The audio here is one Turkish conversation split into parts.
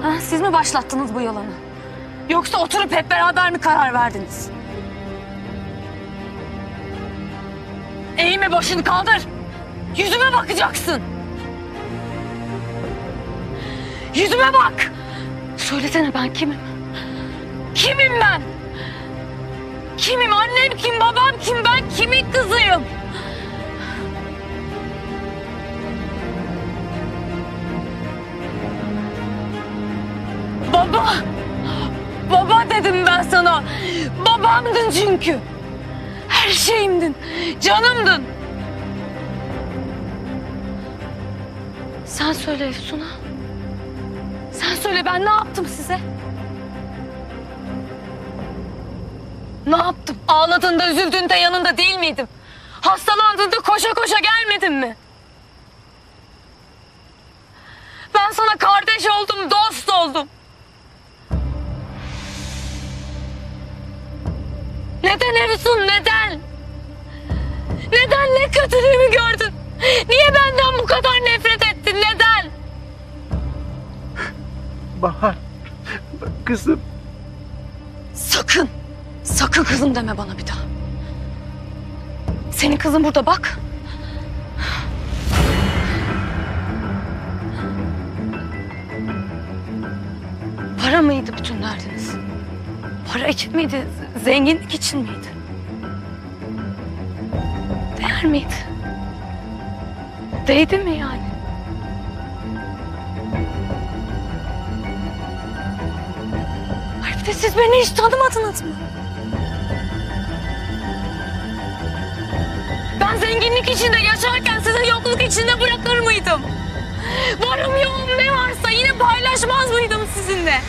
Ha, siz mi başlattınız bu yalanı? Yoksa oturup hep beraber mi karar verdiniz? Eğme başını kaldır. Yüzüme bakacaksın. Yüzüme bak. Söylesene ben kimim? Kimim ben? Kimim? Annem kim? Babam kim? Ben kimin kızıyım? Baba! Baba dedim ben sana. Babamdın çünkü. Her şeyimdin. Canımdın. Sen söyle Efsun'a. Sen söyle, ben ne yaptım size? Ne yaptım? Ağladığında, üzüldüğünde yanında değil miydim? Hastalandığında koşa koşa gelmedim mi? Ben sana kardeş oldum, dost oldum. Neden Efsun, neden? Neden, ne kötülüğümü gördün? Niye benden bu kadar nefret ettin, neden? Bahar, kızım. Sakın, sakın kızım deme bana bir daha. Senin kızın burada bak. Para mıydı bütün derdiniz? Para için miydi? Zenginlik için miydi? Değer miydi? Değdi mi yani? Ay bir de siz beni hiç tanımadınız mı? Ben zenginlik içinde yaşarken sizi yokluk içinde bırakır mıydım? Varım yoğum ne varsa yine paylaşmaz mıydım sizinle?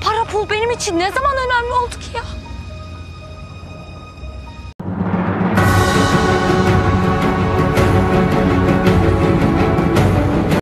Para pul benim için ne zaman önemli oldu ki ya?